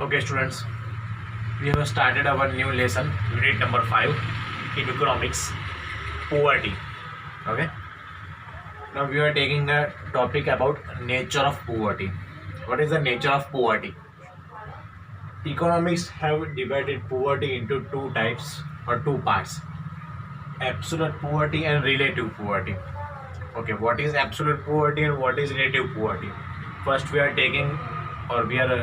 Okay, students, we have started our new lesson, unit number 5 in economics, poverty. Okay, now we are taking a topic about nature of poverty. What is the nature of poverty? Economics have divided poverty into two types or two parts: absolute poverty and relative poverty. Okay, what is absolute poverty and what is relative poverty? First, we are taking or we are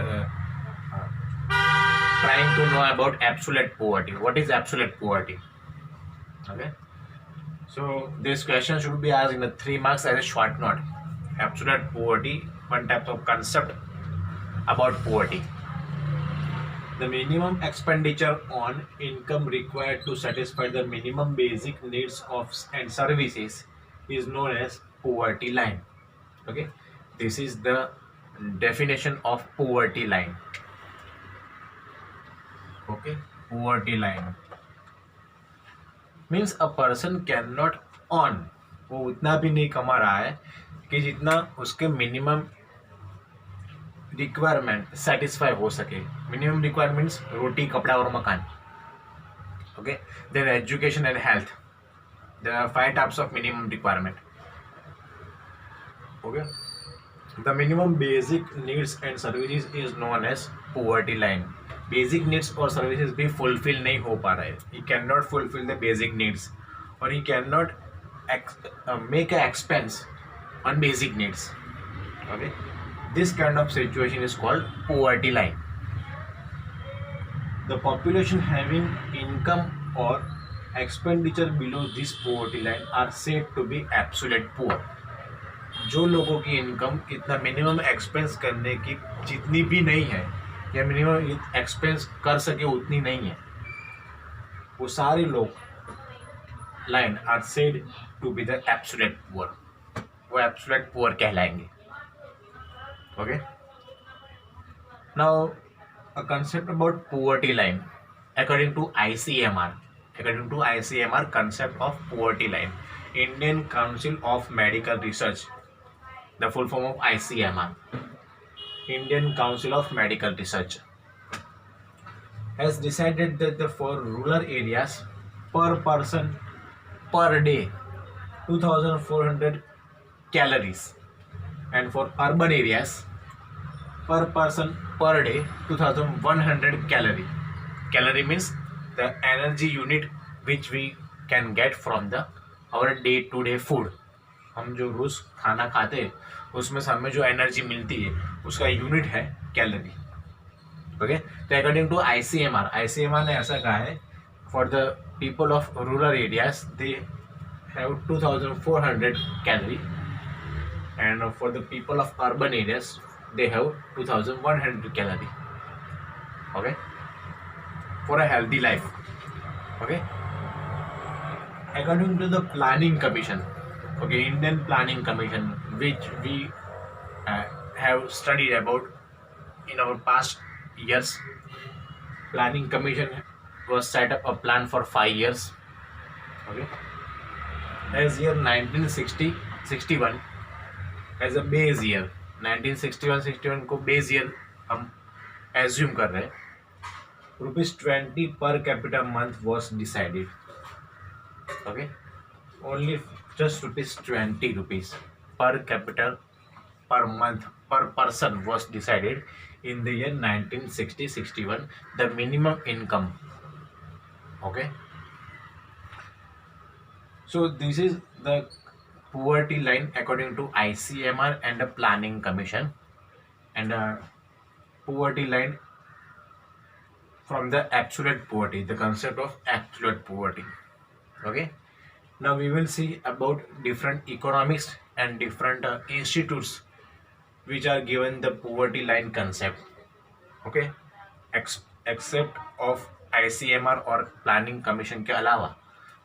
trying to know about absolute poverty. What is absolute poverty? Okay, so this question should be asked in the 3 marks as a short note. Absolute poverty, one type of concept about poverty. The minimum expenditure on income required to satisfy the minimum basic needs of and services is known as poverty line. Okay, this is the definition of poverty line. Okay, poverty line means a person can not earn, वो उतना भी नहीं कमा रहा है कि जितना उसके मिनिमम रिक्वायरमेंट सेटिस्फाई हो सके. मिनिमम रिक्वायरमेंट्स रोटी कपड़ा और मकान. Okay, then education and health. There are 5 types of minimum requirement. Okay, the minimum basic needs and services is known as poverty line. Basic needs और सर्विसेज भी fulfil नहीं हो पा रहे. He can not fulfil the basic needs और he can not make a expense on basic needs. Okay, this kind of situation is called poverty line. The population having income or expenditure below this poverty line are said to be absolute poor. जो लोगों की income इतना minimum expense करने की जितनी भी नहीं है या मिनिमम एक्सपेंस कर सके उतनी नहीं है, वो सारे लोग line are said to be the absolute poor. वो एब्सोल्यूट पुअर कहलाएंगे. Okay, now a concept about poverty line according to ICMR concept of poverty line, Indian Council of Medical Research, the full form of ICMR, Indian Council of Medical Research, has decided that for rural areas per person per day 2400 calories, and for urban areas per person per day 2100 calorie. Calorie means the energy unit which we can get from the our day to day food. हम जो रोज खाना खाते हैं उसमें से हमें जो energy मिलती है उसका यूनिट है कैलोरी. ओके, तो अकॉर्डिंग टू ICMR ने ऐसा कहा है for the people of rural areas they have 2400 calorie and for the people of urban areas they have 2100 calorie. Okay, for a healthy life. Okay, according to the planning commission, okay, Indian planning commission, which we have studied about in our past years. Planning commission was set up a plan for 5 years. Okay, as year 1961 as a base year. 1961 को base year हम assume कर रहे हैं. ₹20 per capita month was decided. Okay, only just ₹20 पर capital per month पर person was decided in the year 1960-61 the minimum income. Okay, so this is the poverty line according to ICMR and a planning commission, and poverty line from the absolute poverty, the concept of absolute poverty. Okay, now we will see about different economics and different institutes which are given the poverty line concept. Okay, except of ICMR और planning commission के अलावा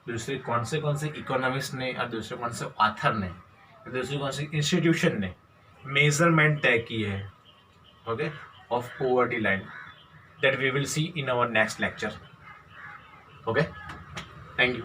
दूसरे कौन से economist ने और दूसरे कौन से ऑथर ने दूसरे कौन से इंस्टीट्यूशन ने मेजरमेंट तय की है, okay, of poverty line, that we will see in our next lecture. Okay, thank you.